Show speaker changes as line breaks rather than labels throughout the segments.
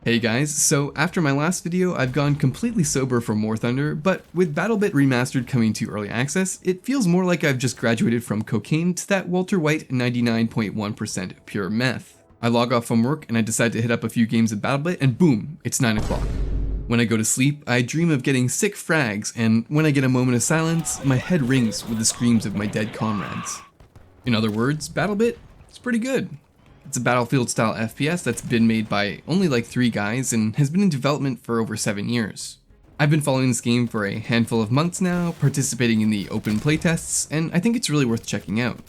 Hey guys, so after my last video, I've gone completely sober for War Thunder, but with Battlebit Remastered coming to early access, it feels more like I've just graduated from cocaine to that Walter White 99.1% pure meth. I log off from work and I decide to hit up a few games of Battlebit and boom, it's 9 o'clock. When I go to sleep, I dream of getting sick frags, and when I get a moment of silence, my head rings with the screams of my dead comrades. In other words, Battlebit, it's pretty good. It's a Battlefield-style FPS that's been made by only like 3 guys and has been in development for over 7 years. I've been following this game for a handful of months now, participating in the open playtests, and I think it's really worth checking out.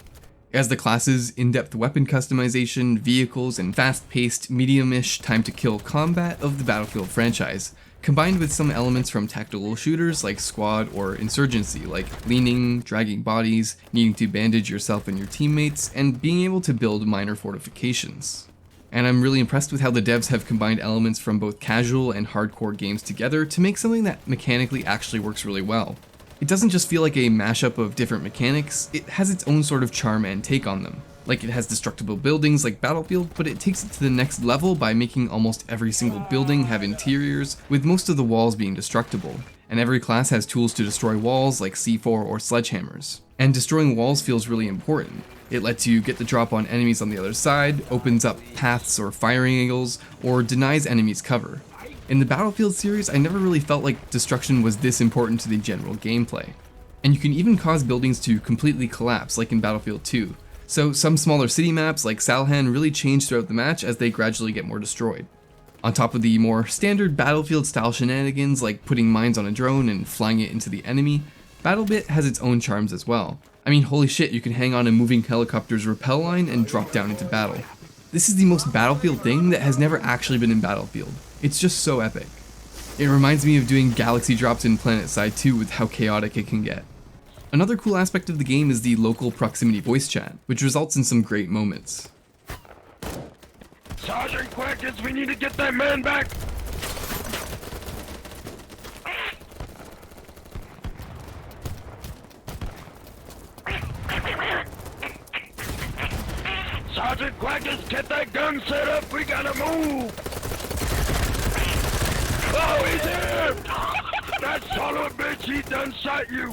It has the classes, in-depth weapon customization, vehicles, and fast-paced, medium-ish time-to-kill combat of the Battlefield franchise, combined with some elements from tactical shooters like Squad or Insurgency, like leaning, dragging bodies, needing to bandage yourself and your teammates, and being able to build minor fortifications. And I'm really impressed with how the devs have combined elements from both casual and hardcore games together to make something that mechanically actually works really well. It doesn't just feel like a mashup of different mechanics, it has its own sort of charm and take on them. Like it has destructible buildings like Battlefield, but it takes it to the next level by making almost every single building have interiors, with most of the walls being destructible. And every class has tools to destroy walls like C4 or sledgehammers. And destroying walls feels really important. It lets you get the drop on enemies on the other side, opens up paths or firing angles, or denies enemies cover. In the Battlefield series, I never really felt like destruction was this important to the general gameplay. And you can even cause buildings to completely collapse like in Battlefield 2. So some smaller city maps like Salhan really change throughout the match as they gradually get more destroyed. On top of the more standard Battlefield style shenanigans like putting mines on a drone and flying it into the enemy, Battlebit has its own charms as well. I mean, holy shit, you can hang on a moving helicopter's rappel line and drop down into battle. This is the most Battlefield thing that has never actually been in Battlefield. It's just so epic. It reminds me of doing galaxy drops in PlanetSide 2 with how chaotic it can get. Another cool aspect of the game is the local proximity voice chat, which results in some great moments.
Sergeant Quackers, we need to get that man back! Sergeant Quackers, get that gun set up, we gotta move! Oh, he's here! That son of a bitch, he done shot you!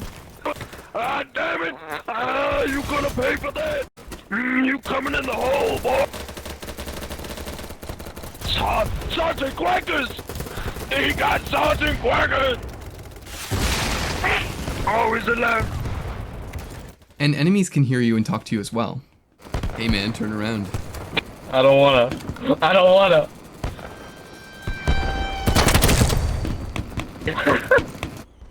Ah, damn it! Ah, you gonna pay for that! You coming in the hole, boy! Sergeant Quackers! He got Sergeant Quackers! Oh, he's alive!
And enemies can hear you and talk to you as well. Hey man, turn around.
I don't wanna.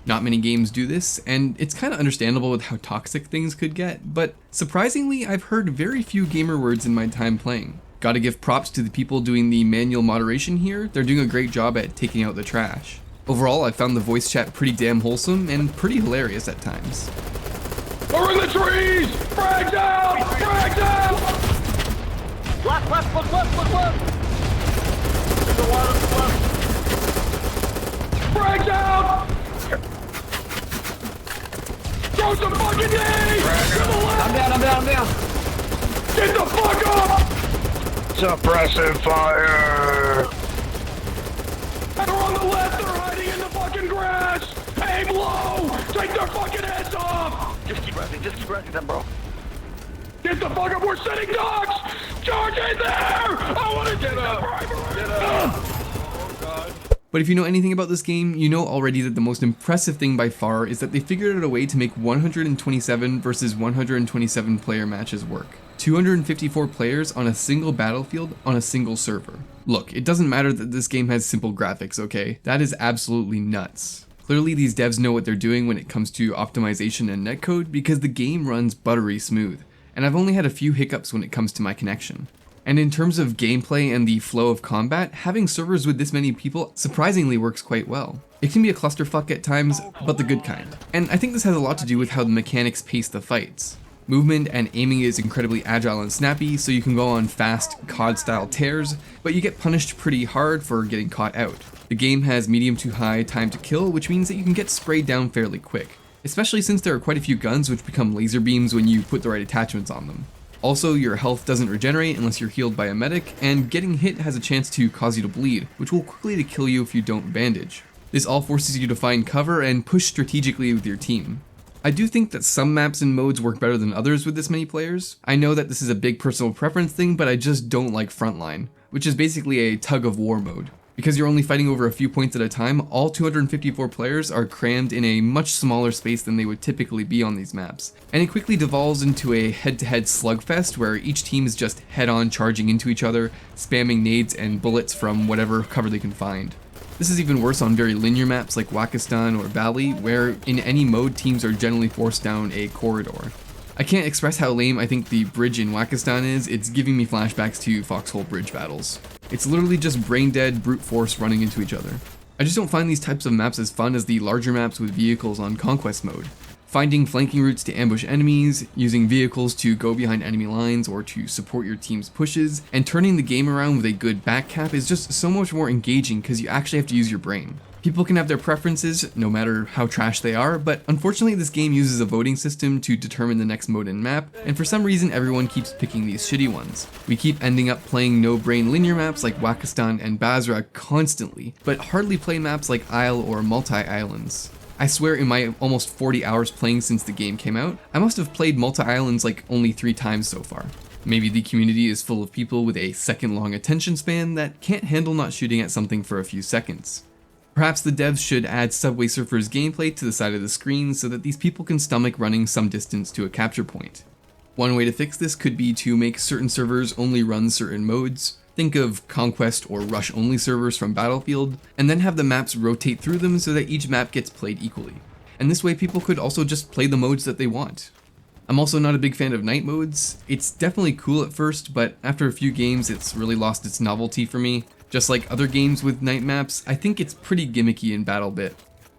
Not many games do this, and it's kinda understandable with how toxic things could get, but surprisingly, I've heard very few gamer words in my time playing. Gotta give props to the people doing the manual moderation here, they're doing a great job at taking out the trash. Overall, I found the voice chat pretty damn wholesome and pretty hilarious at times.
We're in the trees! Frags out! Frags out!
Left, look! There's a lot of left.
Frags out! Throw some fucking knees!
I'm down.
Get the fuck up! Suppressive fire! They're on the left, they're hiding in the fucking grass! Aim low! Take their fucking heads off!
Just keep resting them, bro.
Get the fuck up, we're sitting ducks! Charge in there! I wanna get up! Get up! Oh god.
But if you know anything about this game, you know already that the most impressive thing by far is that they figured out a way to make 127 versus 127 player matches work. 254 players on a single battlefield on a single server. Look, it doesn't matter that this game has simple graphics, okay? That is absolutely nuts. Clearly these devs know what they're doing when it comes to optimization and netcode because the game runs buttery smooth, and I've only had a few hiccups when it comes to my connection. And in terms of gameplay and the flow of combat, having servers with this many people surprisingly works quite well. It can be a clusterfuck at times, but the good kind. And I think this has a lot to do with how the mechanics pace the fights. Movement and aiming is incredibly agile and snappy, so you can go on fast COD-style tears, but you get punished pretty hard for getting caught out. The game has medium to high time to kill, which means that you can get sprayed down fairly quick, especially since there are quite a few guns which become laser beams when you put the right attachments on them. Also, your health doesn't regenerate unless you're healed by a medic, and getting hit has a chance to cause you to bleed, which will quickly kill you if you don't bandage. This all forces you to find cover and push strategically with your team. I do think that some maps and modes work better than others with this many players. I know that this is a big personal preference thing, but I just don't like Frontline, which is basically a tug of war mode. Because you're only fighting over a few points at a time, all 254 players are crammed in a much smaller space than they would typically be on these maps. And it quickly devolves into a head-to-head slugfest where each team is just head-on charging into each other, spamming nades and bullets from whatever cover they can find. This is even worse on very linear maps like Wakistan or Bali, where in any mode teams are generally forced down a corridor. I can't express how lame I think the bridge in Wakistan is. It's giving me flashbacks to Foxhole Bridge battles. It's literally just brain dead brute force running into each other. I just don't find these types of maps as fun as the larger maps with vehicles on Conquest mode. Finding flanking routes to ambush enemies, using vehicles to go behind enemy lines or to support your team's pushes, and turning the game around with a good back cap is just so much more engaging because you actually have to use your brain. People can have their preferences, no matter how trash they are, but unfortunately this game uses a voting system to determine the next mode and map, and for some reason everyone keeps picking these shitty ones. We keep ending up playing no-brain linear maps like Wakistan and Basra constantly, but hardly play maps like Isle or multi-islands. I swear in my almost 40 hours playing since the game came out, I must have played multi-islands like only 3 times so far. Maybe the community is full of people with a second-long attention span that can't handle not shooting at something for a few seconds. Perhaps the devs should add Subway Surfers gameplay to the side of the screen so that these people can stomach running some distance to a capture point. One way to fix this could be to make certain servers only run certain modes. Think of Conquest or Rush only servers from Battlefield, and then have the maps rotate through them so that each map gets played equally. And this way people could also just play the modes that they want. I'm also not a big fan of night modes. It's definitely cool at first, but after a few games it's really lost its novelty for me. Just like other games with night maps, I think it's pretty gimmicky in Battlebit.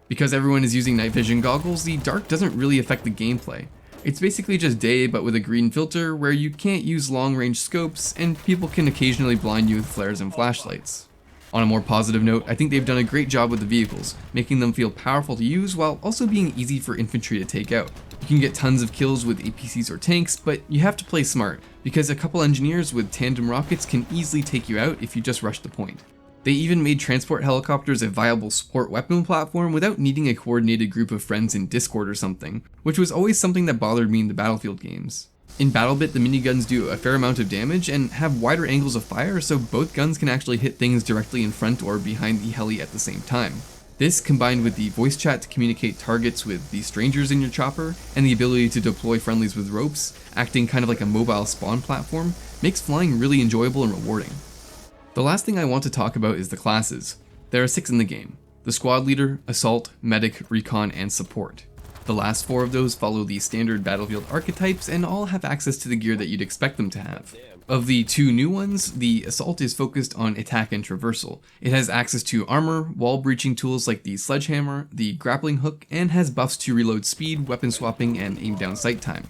Because everyone is using night vision goggles, the dark doesn't really affect the gameplay. It's basically just day but with a green filter where you can't use long range scopes and people can occasionally blind you with flares and flashlights. On a more positive note, I think they've done a great job with the vehicles, making them feel powerful to use while also being easy for infantry to take out. You can get tons of kills with APCs or tanks, but you have to play smart, because a couple engineers with tandem rockets can easily take you out if you just rush the point. They even made transport helicopters a viable support weapon platform without needing a coordinated group of friends in Discord or something, which was always something that bothered me in the Battlefield games. In Battlebit, the miniguns do a fair amount of damage and have wider angles of fire, so both guns can actually hit things directly in front or behind the heli at the same time. This, combined with the voice chat to communicate targets with the strangers in your chopper, and the ability to deploy friendlies with ropes, acting kind of like a mobile spawn platform, makes flying really enjoyable and rewarding. The last thing I want to talk about is the classes. There are 6 in the game: the squad leader, assault, medic, recon, and support. The last 4 of those follow the standard Battlefield archetypes and all have access to the gear that you'd expect them to have. Of the 2 new ones, the assault is focused on attack and traversal. It has access to armor, wall breaching tools like the sledgehammer, the grappling hook, and has buffs to reload speed, weapon swapping, and aim down sight time.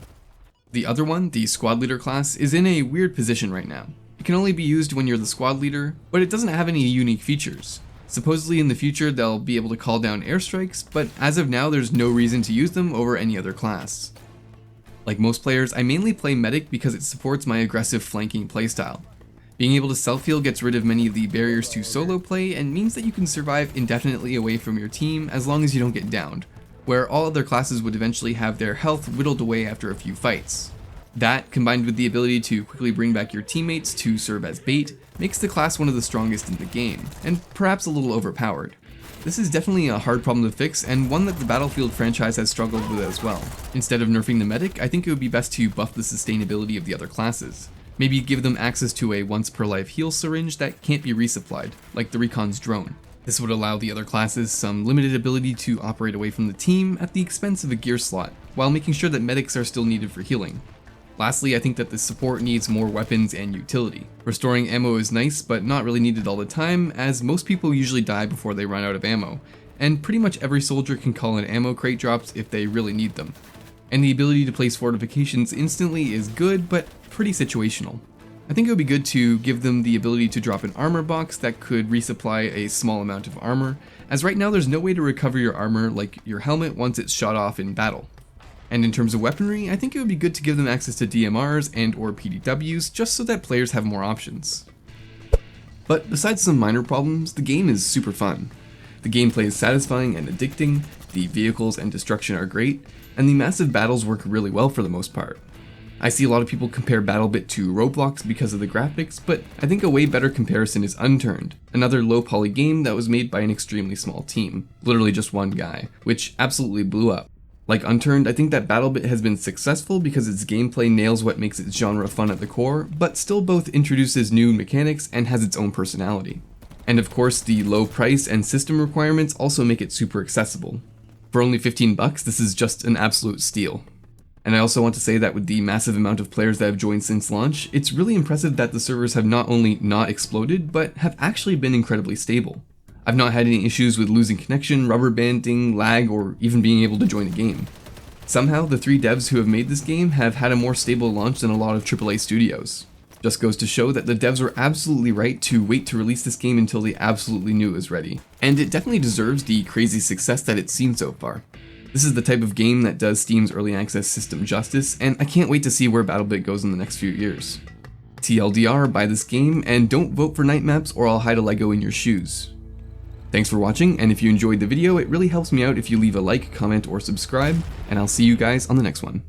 The other one, the squad leader class, is in a weird position right now. It can only be used when you're the squad leader, but it doesn't have any unique features. Supposedly in the future they'll be able to call down airstrikes, but as of now there's no reason to use them over any other class. Like most players, I mainly play medic because it supports my aggressive flanking playstyle. Being able to self-heal gets rid of many of the barriers to solo play and means that you can survive indefinitely away from your team as long as you don't get downed, where all other classes would eventually have their health whittled away after a few fights. That, combined with the ability to quickly bring back your teammates to serve as bait, makes the class one of the strongest in the game, and perhaps a little overpowered. This is definitely a hard problem to fix, and one that the Battlefield franchise has struggled with as well. Instead of nerfing the medic, I think it would be best to buff the sustainability of the other classes. Maybe give them access to a once per life heal syringe that can't be resupplied, like the Recon's drone. This would allow the other classes some limited ability to operate away from the team at the expense of a gear slot, while making sure that medics are still needed for healing. Lastly, I think that the support needs more weapons and utility. Restoring ammo is nice, but not really needed all the time, as most people usually die before they run out of ammo, and pretty much every soldier can call in ammo crate drops if they really need them. And the ability to place fortifications instantly is good, but pretty situational. I think it would be good to give them the ability to drop an armor box that could resupply a small amount of armor, as right now there's no way to recover your armor like your helmet once it's shot off in battle. And in terms of weaponry, I think it would be good to give them access to DMRs and or PDWs just so that players have more options. But besides some minor problems, the game is super fun. The gameplay is satisfying and addicting, the vehicles and destruction are great, and the massive battles work really well for the most part. I see a lot of people compare Battlebit to Roblox because of the graphics, but I think a way better comparison is Unturned, another low-poly game that was made by an extremely small team, literally just one guy, which absolutely blew up. Like Unturned, I think that Battlebit has been successful because its gameplay nails what makes its genre fun at the core, but still both introduces new mechanics and has its own personality. And of course, the low price and system requirements also make it super accessible. For only 15 bucks, this is just an absolute steal. And I also want to say that with the massive amount of players that have joined since launch, it's really impressive that the servers have not only not exploded, but have actually been incredibly stable. I've not had any issues with losing connection, rubber banding, lag, or even being able to join a game. Somehow, the 3 devs who have made this game have had a more stable launch than a lot of AAA studios. Just goes to show that the devs were absolutely right to wait to release this game until they absolutely knew it was ready. And it definitely deserves the crazy success that it's seen so far. This is the type of game that does Steam's early access system justice, and I can't wait to see where Battlebit goes in the next few years. TLDR, buy this game, and don't vote for night maps or I'll hide a Lego in your shoes. Thanks for watching, and if you enjoyed the video, it really helps me out if you leave a like, comment, or subscribe, and I'll see you guys on the next one.